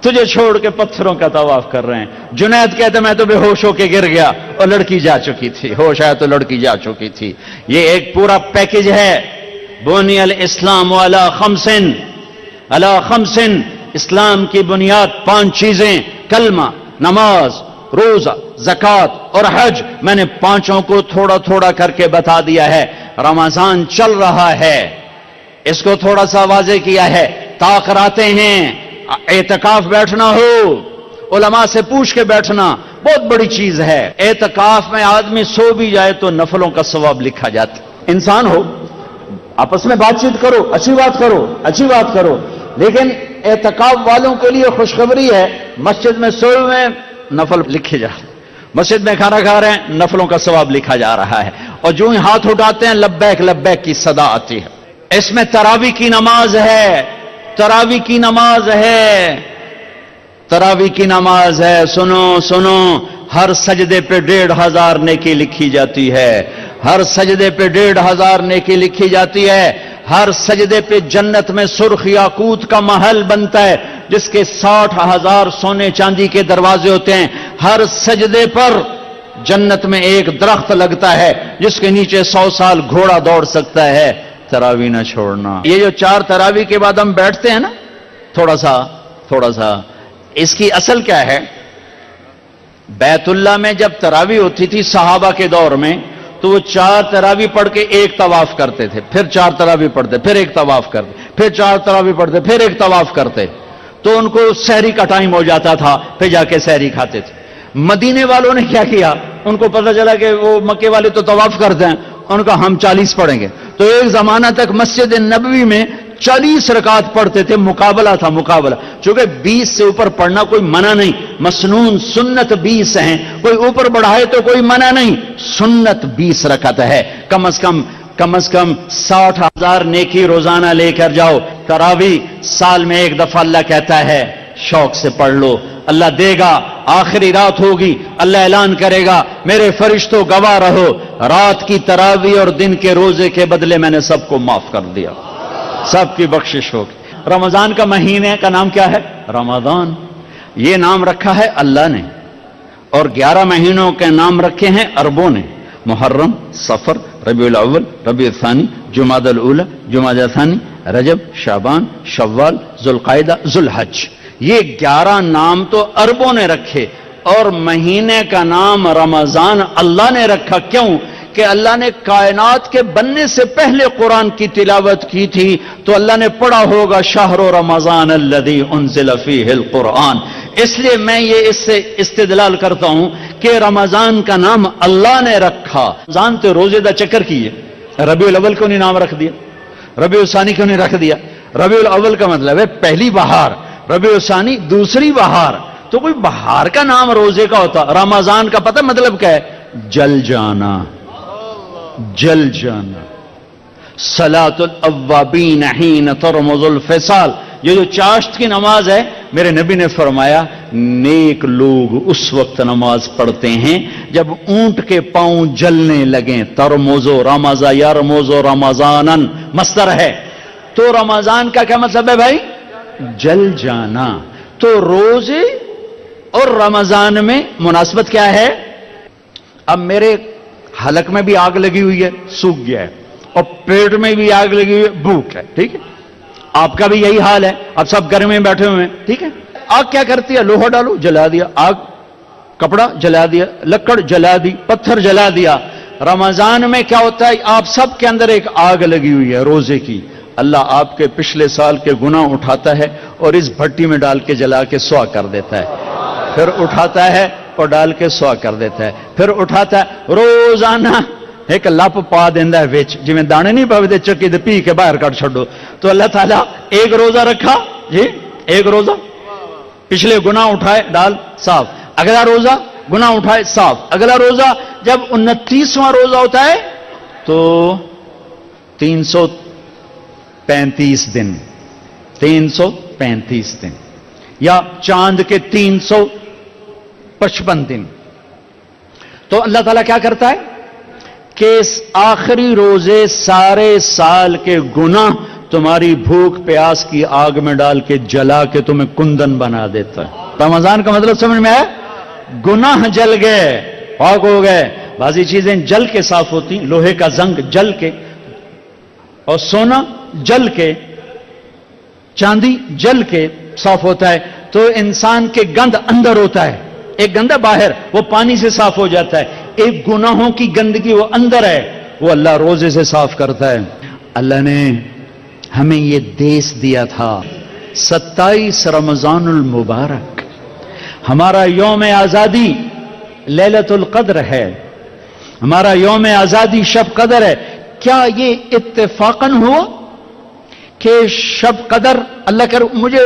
تجھے چھوڑ کے پتھروں کا طواف کر رہے ہیں۔ جنید کہتے میں تو بے ہوش ہو کے گر گیا اور لڑکی جا چکی تھی، ہوش آیا تو لڑکی جا چکی تھی۔ یہ ایک پورا پیکج ہے۔ بنی الاسلام علی خمسن، علی خمسن، اسلام کی بنیاد 5 چیزیں، کلمہ، نماز، روزہ، زکوٰۃ اور حج۔ میں نے 5 کو تھوڑا تھوڑا کر کے بتا دیا ہے۔ رمضان چل رہا ہے، اس کو تھوڑا سا واضح کیا ہے۔ تاخراتے ہیں، اعتکاف بیٹھنا ہو، علماء سے پوچھ کے بیٹھنا بہت بڑی چیز ہے۔ اعتکاف میں آدمی سو بھی جائے تو نفلوں کا ثواب لکھا جاتا۔ انسان ہو، آپس میں بات چیت کرو، اچھی بات کرو، اچھی بات کرو، لیکن اعتکاف والوں کے لیے خوشخبری ہے، مسجد میں سوئے ہوئے نفل لکھے جا رہے ہیں، مسجد میں کھانا کھا رہے ہیں نفلوں کا ثواب لکھا جا رہا ہے، اور جو ہی ہاتھ اٹھاتے ہیں لبیک لبیک کی صدا آتی ہے۔ اس میں تراویح کی نماز ہے، تراویح کی نماز ہے، تراویح کی نماز ہے۔ سنو سنو، ہر سجدے پہ 1500 نیکی لکھی جاتی ہے، ہر سجدے پہ 1500 نیکی لکھی جاتی ہے۔ ہر سجدے پہ جنت میں سرخ یاقوت کا محل بنتا ہے جس کے 60,000 سونے چاندی کے دروازے ہوتے ہیں۔ ہر سجدے پر جنت میں ایک درخت لگتا ہے جس کے نیچے 100 سال گھوڑا دوڑ سکتا ہے۔ تراویح نہ چھوڑنا۔ یہ جو 4 تراویح کے بعد ہم بیٹھتے ہیں نا تھوڑا سا، اس کی اصل کیا ہے؟ بیت اللہ میں جب تراویح ہوتی تھی صحابہ کے دور میں تو وہ 4 تراویح پڑھ کے ایک طواف کرتے تھے، پھر 4 تراویح پڑھتے، پھر ایک طواف کرتے، پھر 4 تراویح پڑھتے، پھر ایک طواف کرتے، تو ان کو سحری کا ٹائم ہو جاتا تھا، پھر جا کے سحری کھاتے تھے۔ مدینے والوں نے کیا کیا؟ ان کو پتہ چلا کہ وہ مکے والے تو طواف کرتے ہیں، ان کا ہم 40 پڑھیں گے، تو ایک زمانہ تک مسجد نبوی میں 40 رکعت پڑھتے تھے، مقابلہ تھا، مقابلہ۔ چونکہ 20 سے اوپر پڑھنا کوئی منع نہیں، مسنون سنت 20 ہیں، کوئی اوپر بڑھائے تو کوئی منع نہیں، سنت 20 رکعت ہے۔ کم از کم 60,000 نیکی روزانہ لے کر جاؤ۔ تراویح سال میں ایک دفعہ اللہ کہتا ہے شوق سے پڑھ لو، اللہ دے گا، آخری رات ہوگی، اللہ اعلان کرے گا میرے فرشتوں گواہ رہو، رات کی تراویح اور دن کے روزے کے بدلے میں نے سب کو معاف کر دیا، سب کی بخشش ہوگی۔ رمضان کا مہینے کا نام کیا ہے؟ رمضان۔ یہ نام رکھا ہے اللہ نے، اور 11 مہینوں کے نام رکھے ہیں عربوں نے، محرم، صفر، ربیع الاول، ربیع الثانی، جمادی الاولی، جمادی الثانی، رجب، شعبان، شوال، ذوالقعدہ، ذوالحج۔ یہ 11 نام تو عربوں نے رکھے، اور مہینے کا نام رمضان اللہ نے رکھا۔ کیوں؟ کہ اللہ نے کائنات کے بننے سے پہلے قرآن کی تلاوت کی تھی تو اللہ نے پڑھا ہوگا شہر رمضان الذی انزل فیہ القرآن۔ اس لیے میں یہ اس سے استدلال کرتا ہوں کہ رمضان کا نام اللہ نے رکھا۔ رمضان تو روزے دا چکر کیے، ربیع الاول کیوں نہیں نام رکھ دیا؟ ربیع الثانی کیوں نہیں رکھ دیا؟ ربیع الاول کا مطلب ہے پہلی بہار، ربیع الثانی دوسری بہار، تو کوئی بہار کا نام روزے کا ہوتا۔ رمضان کا پتہ مطلب کیا ہے؟ جل جانا، جل جانا۔ صلاۃ الاوابین حین ترمض الفصال، یہ جو چاشت کی نماز ہے، میرے نبی نے فرمایا نیک لوگ اس وقت نماز پڑھتے ہیں جب اونٹ کے پاؤں جلنے لگیں۔ ترمض رمض یرمض رمضانا مصدر ہے، تو رمضان کا کیا مطلب ہے بھائی؟ جل جانا۔ تو روزے اور رمضان میں مناسبت کیا ہے؟ اب میرے حلق میں بھی آگ لگی ہوئی ہے، سوکھ گیا ہے، اور پیٹ میں بھی آگ لگی ہوئی ہے، بھوک ہے، ٹھیک ہے؟ آپ کا بھی یہی حال ہے، اب سب گھر میں بیٹھے ہوئے ہیں، ٹھیک ہے؟ آگ کیا کرتی ہے؟ لوہا ڈالو، جلا دیا، آگ، کپڑا جلا دیا، لکڑ جلا دی، پتھر جلا دیا۔ رمضان میں کیا ہوتا ہے؟ آپ سب کے اندر ایک آگ لگی ہوئی ہے روزے کی، اللہ آپ کے پچھلے سال کے گناہ اٹھاتا ہے اور اس بھٹی میں ڈال کے جلا کے سوا کر دیتا ہے، پھر اٹھاتا ہے اور ڈال کے سوا کر دیتا ہے. پھر اٹھاتا ہے روزانہ ایک لپ پا دینا ہے وچ، جی میں دانے نہیں پاوے چکی دے پی کے باہر کٹ چھڈو. تو اللہ تعالیٰ ایک روزہ رکھا جی، ایک روزہ پچھلے گناہ اٹھائے ڈال صاف، اگلا روزہ گناہ اٹھائے صاف، اگلا روزہ جب 29واں روزہ ہوتا ہے تو 335 دن، 335 دن یا چاند کے 355 دن. تو اللہ تعالیٰ کیا کرتا ہے کہ اس آخری روزے سارے سال کے گناہ تمہاری بھوک پیاس کی آگ میں ڈال کے جلا کے تمہیں کندن بنا دیتا ہے. رمضان کا مطلب سمجھ میں آیا؟ گناہ جل گئے، پاک ہو گئے. بعضی چیزیں جل کے صاف ہوتی، لوہے کا زنگ جل کے، اور سونا جل کے، چاندی جل کے صاف ہوتا ہے. تو انسان کے گند اندر ہوتا ہے، ایک گند باہر، وہ پانی سے صاف ہو جاتا ہے. ایک گناہوں کی گندگی وہ اندر ہے، وہ اللہ روزے سے صاف کرتا ہے. اللہ نے ہمیں یہ دیس دیا تھا 27 رمضان المبارک، ہمارا یوم آزادی لیلۃ القدر ہے، ہمارا یوم آزادی شب قدر ہے. کیا یہ اتفاقاً ہوا کہ شب قدر اللہ کر، مجھے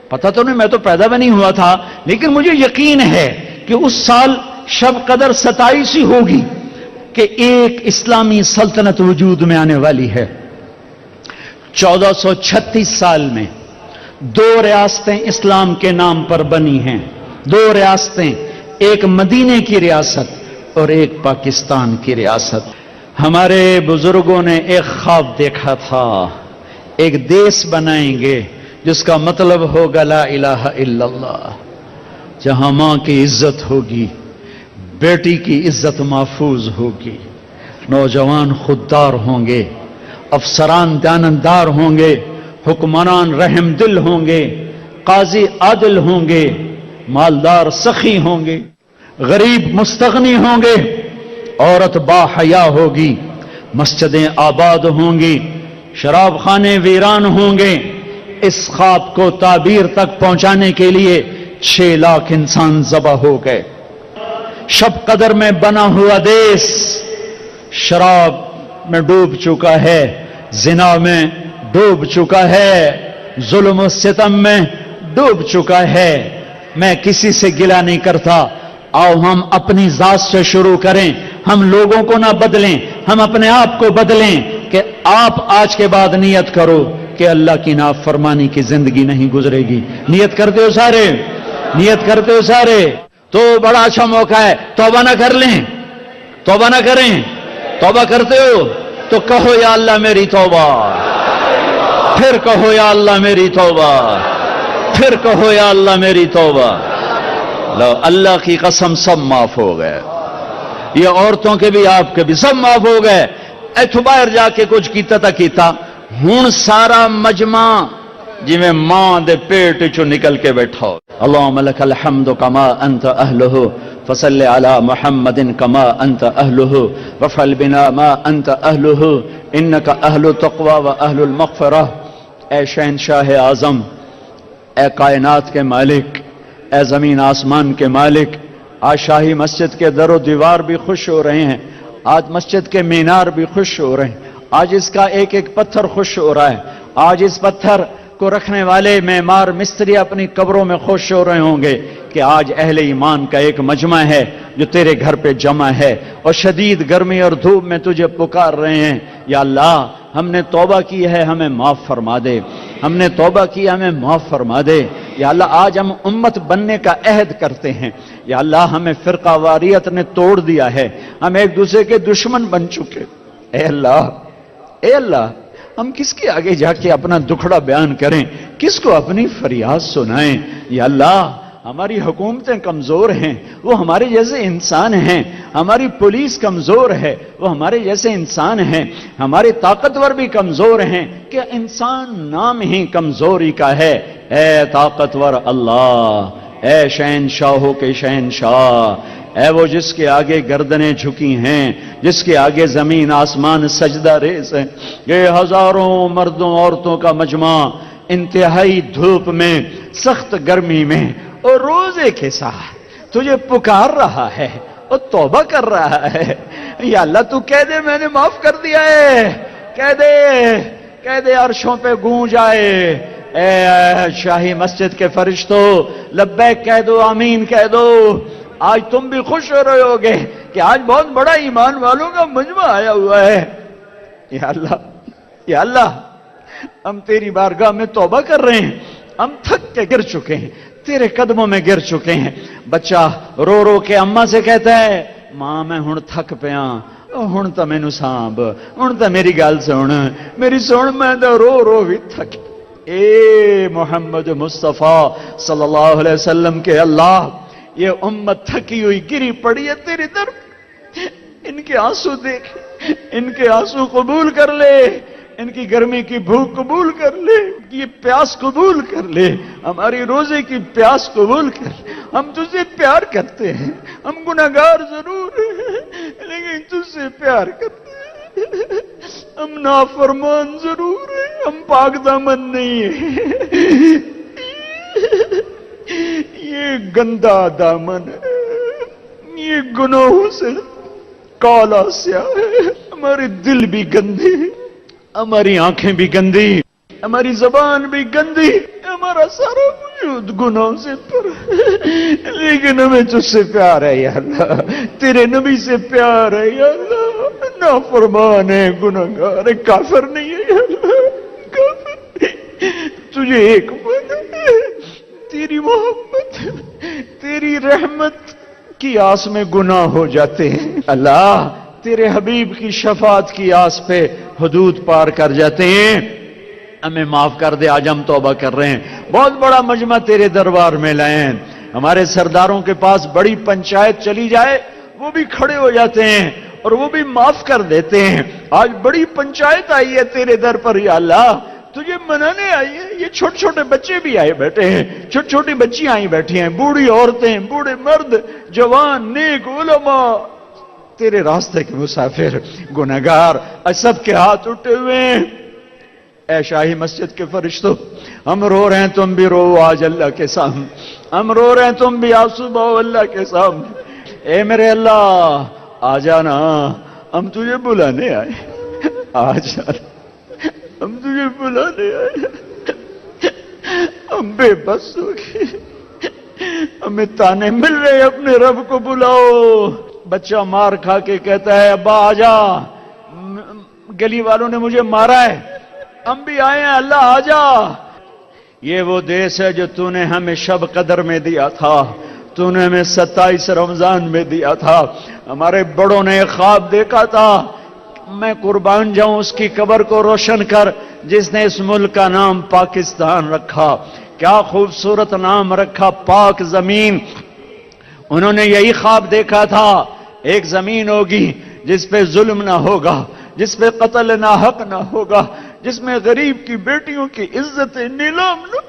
پتہ تو نہیں، میں تو پیدا بھی نہیں ہوا تھا، لیکن مجھے یقین ہے کہ اس سال شب قدر 27 ہی ہوگی کہ ایک اسلامی سلطنت وجود میں آنے والی ہے. 1436 سال میں 2 ریاستیں اسلام کے نام پر بنی ہیں، 2 ریاستیں، ایک مدینے کی ریاست اور ایک پاکستان کی ریاست. ہمارے بزرگوں نے ایک خواب دیکھا تھا، ایک دیس بنائیں گے جس کا مطلب ہوگا لا الہ الا اللہ، جہاں ماں کی عزت ہوگی، بیٹی کی عزت محفوظ ہوگی، نوجوان خوددار ہوں گے، افسران دیانتدار ہوں گے، حکمران رحم دل ہوں گے، قاضی عادل ہوں گے، مالدار سخی ہوں گے، غریب مستغنی ہوں گے، عورت با حیا ہوگی، مسجدیں آباد ہوں گی، شراب خانے ویران ہوں گے. اس خواب کو تعبیر تک پہنچانے کے لیے 6 لاکھ انسان ذبح ہو گئے. شب قدر میں بنا ہوا دیس شراب میں ڈوب چکا ہے، زنا میں ڈوب چکا ہے، ظلم و ستم میں ڈوب چکا ہے. میں کسی سے گلہ نہیں کرتا، آؤ ہم اپنی ذات سے شروع کریں، ہم لوگوں کو نہ بدلیں، ہم اپنے آپ کو بدلیں کہ آپ آج کے بعد نیت کرو کہ اللہ کی نافرمانی کی زندگی نہیں گزرے گی. نیت کرتے ہو سارے؟ نیت کرتے ہو سارے؟ تو بڑا اچھا موقع ہے، توبہ نہ کر لیں، توبہ نہ کریں. توبہ کرتے ہو تو کہو یا اللہ میری توبہ، پھر کہو یا اللہ میری توبہ، پھر کہو یا اللہ میری توبہ. لو اللہ کی قسم سب معاف ہو گئے، یہ عورتوں کے بھی آپ کے بھی سب معاف ہو گئے. ایتھو باہر جا کے کچھ کیتا تا کیتا، ہون سارا مجمع جی میں ماں دے پیٹ چو نکل کے بیٹھا ہو. اللہم لک الحمد کما انت اہلہ فصل علی محمد کما انت اہلہ وفعل بنا ما انت اہلہ انک اہل التقوی و اہل المغفرہ. اے شہنشاہ اعظم، اے کائنات کے مالک، اے زمین آسمان کے مالک، آج شاہی مسجد کے در و دیوار بھی خوش ہو رہے ہیں، آج مسجد کے مینار بھی خوش ہو رہے ہیں، آج اس کا ایک ایک پتھر خوش ہو رہا ہے، آج اس پتھر کو رکھنے والے معمار مستری اپنی قبروں میں خوش ہو رہے ہوں گے کہ آج اہل ایمان کا ایک مجمع ہے جو تیرے گھر پہ جمع ہے اور شدید گرمی اور دھوپ میں تجھے پکار رہے ہیں. یا اللہ ہم نے توبہ کی ہے، ہمیں معاف فرما دے، ہم نے توبہ کی، ہمیں معاف فرما دے. یا اللہ آج ہم امت بننے کا عہد کرتے ہیں. یا اللہ ہمیں فرقہ واریت نے توڑ دیا ہے، ہم ایک دوسرے کے دشمن بن چکے. اے اللہ، اے اللہ، ہم کس کے آگے جا کے اپنا دکھڑا بیان کریں، کس کو اپنی فریاد سنائیں. یا اللہ ہماری حکومتیں کمزور ہیں، وہ ہمارے جیسے انسان ہیں، ہماری پولیس کمزور ہے، وہ ہمارے جیسے انسان ہیں، ہمارے طاقتور بھی کمزور ہیں کہ انسان نام ہی کمزوری کا ہے. اے طاقتور اللہ، اے شہنشاہوں کے شہنشاہ، اے وہ جس کے آگے گردنیں جھکی ہیں، جس کے آگے زمین آسمان سجدہ ریز ہے. یہ ہزاروں مردوں عورتوں کا مجمع انتہائی دھوپ میں، سخت گرمی میں اور روزے کے ساتھ تجھے پکار رہا ہے اور توبہ کر رہا ہے. یا اللہ تو کہہ دے میں نے معاف کر دیا ہے، کہہ دے عرشوں پہ گونج آئے. اے شاہی مسجد کے فرشتوں لبیک کہہ دو، آمین کہہ دو. آج تم بھی خوش ہو رہے ہوگے کہ آج بہت بڑا ایمان والوں کا مجمع آیا ہوا ہے. یا اللہ ہم تیری بارگاہ میں توبہ کر رہے ہیں، ہم تھک کے گر چکے ہیں، تیرے قدموں میں گر چکے ہیں. بچہ رو رو کے اماں سے کہتا ہے ماں میں ہن تھک پیا، ہن تو مینوں سانب، ہن تو میری گل سن، میری سن میں تو رو رو بھی تھک. اے محمد مصطفیٰ صلی اللہ علیہ وسلم کے اللہ، یہ امت تھکی ہوئی گری پڑی ہے تیری طرف، ان کے آنسو دیکھ، ان کے آنسو قبول کر لے، ان کی گرمی کی بھوک قبول کر لے، یہ پیاس قبول کر لے، ہماری روزے کی پیاس قبول کر لے. ہم تجھ سے پیار کرتے ہیں، ہم گناہگار ضرور ہیں لیکن تجھ سے پیار کرتے ہیں. ہم نافرمان ضرور ہیں، ہم پاک دامن نہیں ہیں. یہ گندا دامن ہے، یہ گناہوں سے کالا سیاہ ہے. ہمارے دل بھی گندے، ہماری آنکھیں بھی گندی، ہماری زبان بھی گندی، ہمارا سارا وجود گناہوں سے پر ہے. لیکن ہمیں تجھ سے پیار ہے یا اللہ، تیرے نبی سے پیار ہے یا اللہ. نافرمان ہے، گناہگار ہے، کافر نہیں ہے یا اللہ، کافر نہیں. تجھے ایک من ہے، تیری محبت، تیری رحمت کی آس میں گناہ ہو جاتے ہیں. اللہ تیرے حبیب کی شفاعت کی آس پہ حدود پار کر جاتے ہیں. ہمیں معاف کر دے، آج ہم توبہ کر رہے ہیں. بہت بڑا مجمع تیرے دربار میں لائے ہیں. ہمارے سرداروں کے پاس بڑی پنچایت چلی جائے وہ بھی کھڑے ہو جاتے ہیں اور وہ بھی معاف کر دیتے ہیں. آج بڑی پنچایت آئی ہے تیرے در پر یا اللہ، تجھے منانے آئی ہے. یہ چھوٹے چھوٹے بچے بھی آئے بیٹھے ہیں، چھوٹی چھوٹی بچیاں آئی بیٹھی ہیں، بوڑھی عورتیں، بوڑھے مرد، جوان، نیک علماء، تیرے راستے کے مسافر، گناہگار، سب کے ہاتھ اٹھے ہوئے ہیں. اے شاہی مسجد کے فرشتوں، ہم رو رہے ہیں تم بھی رو آج اللہ کے سامنے، ہم رو رہے ہیں تم بھی آنسو بہو اللہ کے سامنے. اے میرے اللہ آ جانا، ہم تجھے بلانے آئے، آ جانا، ہم تجھے بلانے آئے. ہم بے بس ہو گئے، ہمیں تانے مل رہے ہیں، اپنے رب کو بلاؤ. بچہ مار کھا کے کہتا ہے ابا آ جا، گلی والوں نے مجھے مارا ہے، ہم بھی آئے ہیں، اللہ آ جا. یہ وہ دیس ہے جو تو نے ہمیں شب قدر میں دیا تھا، تو نے ہمیں 27 رمضان میں دیا تھا. ہمارے بڑوں نے ایک خواب دیکھا تھا، میں قربان جاؤں اس کی قبر کو روشن کر جس نے اس ملک کا نام پاکستان رکھا. کیا خوبصورت نام رکھا، پاک زمین. انہوں نے یہی خواب دیکھا تھا، ایک زمین ہوگی جس پہ ظلم نہ ہوگا، جس پہ قتل نہ حق نہ ہوگا، جس میں غریب کی بیٹیوں کی عزت نیلام نہ،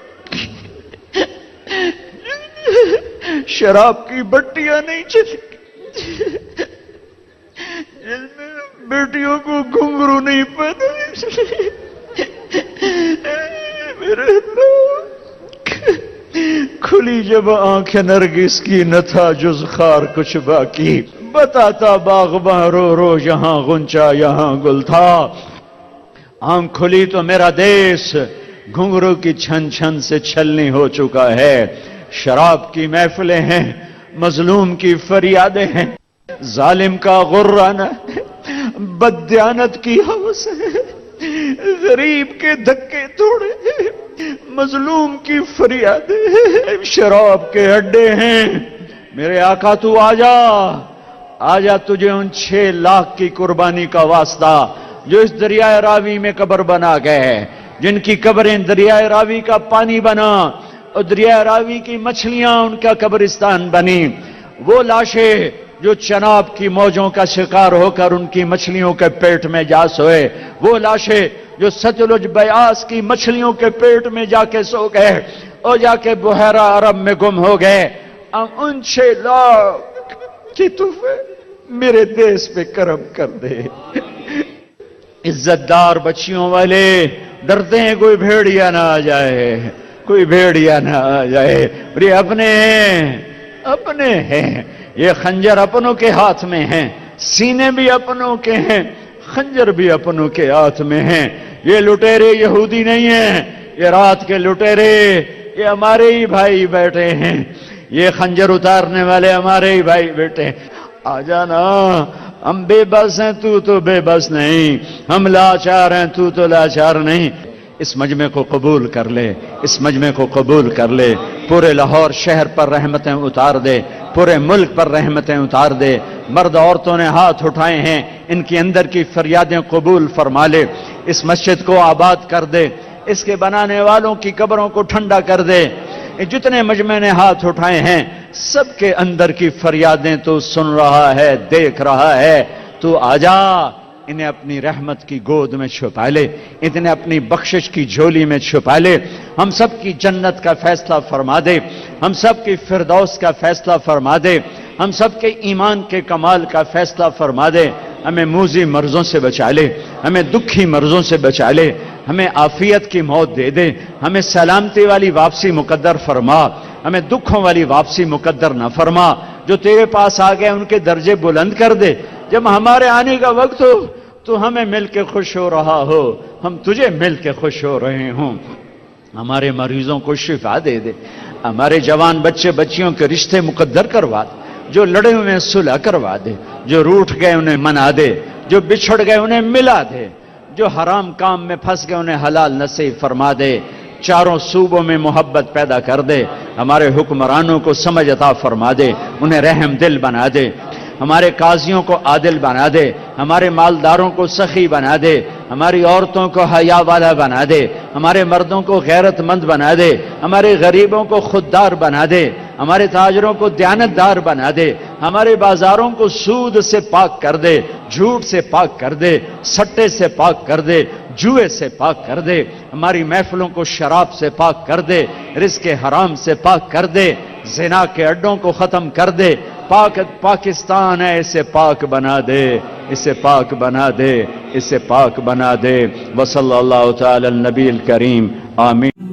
شراب کی بٹیاں نہیں چلے، جس میں بیٹیوں کو گھنگرو نہیں پہنا. میرے اللہ کھلی جب آنکھ نرگس کی نہ تھا جز خار کچھ باقی، بتاتا باغباں رو رو یہاں غنچہ یہاں گل تھا. آنکھ کھلی تو میرا دیس گھنگرو کی چھن چھن سے چھلنی ہو چکا ہے. شراب کی محفلیں ہیں، مظلوم کی فریادیں ہیں، ظالم کا غرانہ ہے، بددیانت کی ہوس ہے، غریب کے دھکے توڑے ہیں، مظلوم کی فریادیں ہیں، شراب کے اڈے ہیں. میرے آقا تو آجا، آجا، تجھے ان 6 لاکھ کی قربانی کا واسطہ جو اس دریائے راوی میں قبر بنا گئے، جن کی قبریں دریائے راوی کا پانی بنا اور دریائے راوی کی مچھلیاں ان کا قبرستان بنی. وہ لاشیں جو چناب کی موجوں کا شکار ہو کر ان کی مچھلیوں کے پیٹ میں جا سوئے، وہ لاشیں جو ستلج بیاس کی مچھلیوں کے پیٹ میں جا کے سو گئے اور جا کے بحیرہ عرب میں گم ہو گئے. ان 6 لاکھ کی تحفے میرے دیس پہ کرم کر دے. عزت دار بچیوں والے ڈرتے ہیں کوئی بھیڑیا نہ آ جائے، کوئی بھیڑیا نہ آ جائے. میرے اپنے ہیں، اپنے ہیں، یہ خنجر اپنوں کے ہاتھ میں ہیں، سینے بھی اپنوں کے ہیں، خنجر بھی اپنوں کے ہاتھ میں ہیں۔ یہ لٹیرے یہودی نہیں ہیں، یہ رات کے لٹیرے یہ ہمارے ہی بھائی بیٹھے ہیں، یہ خنجر اتارنے والے ہمارے ہی بھائی بیٹھے ہیں۔ آ جانا، ہم بے بس ہیں، تو بے بس نہیں، ہم لاچار ہیں، تو لاچار نہیں۔ اس مجمع کو قبول کر لے، اس مجمع کو قبول کر لے، پورے لاہور شہر پر رحمتیں اتار دے، پورے ملک پر رحمتیں اتار دے۔ مرد عورتوں نے ہاتھ اٹھائے ہیں، ان کی اندر کی فریادیں قبول فرما لے، اس مسجد کو آباد کر دے، اس کے بنانے والوں کی قبروں کو ٹھنڈا کر دے۔ جتنے مجمع نے ہاتھ اٹھائے ہیں سب کے اندر کی فریادیں تو سن رہا ہے، دیکھ رہا ہے، تو آجا، انہیں اپنی رحمت کی گود میں چھپا لے، انہیں اپنی بخشش کی جھولی میں چھپا لے۔ ہم سب کی جنت کا فیصلہ فرما دے، ہم سب کی فردوس کا فیصلہ فرما دے، ہم سب کے ایمان کے کمال کا فیصلہ فرما دے۔ ہمیں موذی مرضوں سے بچا لے، ہمیں دکھی مرضوں سے بچا لے، ہمیں عافیت کی موت دے دے، ہمیں سلامتی والی واپسی مقدر فرما، ہمیں دکھوں والی واپسی مقدر نہ فرما۔ جو تیرے پاس آ گئے ان کے درجے بلند کر دے، جب ہمارے آنے کا وقت ہو تو ہمیں مل کے خوش ہو رہا ہو، ہم تجھے مل کے خوش ہو رہے ہوں۔ ہمارے مریضوں کو شفا دے دے، ہمارے جوان بچے بچیوں کے رشتے مقدر کروا دے، جو لڑے ہوئے صلح کروا دے، جو روٹھ گئے انہیں منا دے، جو بچھڑ گئے انہیں ملا دے، جو حرام کام میں پھنس گئے انہیں حلال نصیب فرما دے۔ چاروں صوبوں میں محبت پیدا کر دے، ہمارے حکمرانوں کو سمجھ عطا فرما دے، انہیں رحم دل بنا دے، ہمارے قاضیوں کو عادل بنا دے، ہمارے مالداروں کو سخی بنا دے، ہماری عورتوں کو حیا والا بنا دے، ہمارے مردوں کو غیرت مند بنا دے، ہمارے غریبوں کو خوددار بنا دے، ہمارے تاجروں کو دیانتدار بنا دے، ہمارے بازاروں کو سود سے پاک کر دے، جھوٹ سے پاک کر دے، سٹے سے پاک کر دے، جوئے سے پاک کر دے، ہماری محفلوں کو شراب سے پاک کر دے، رزق حرام سے پاک کر دے، زنا کے اڈوں کو ختم کر دے۔ پاکستان ہے، اسے پاک بنا دے، اسے پاک بنا دے، اسے پاک بنا دے۔ وصلی اللہ تعالی النبی الکریم، آمین۔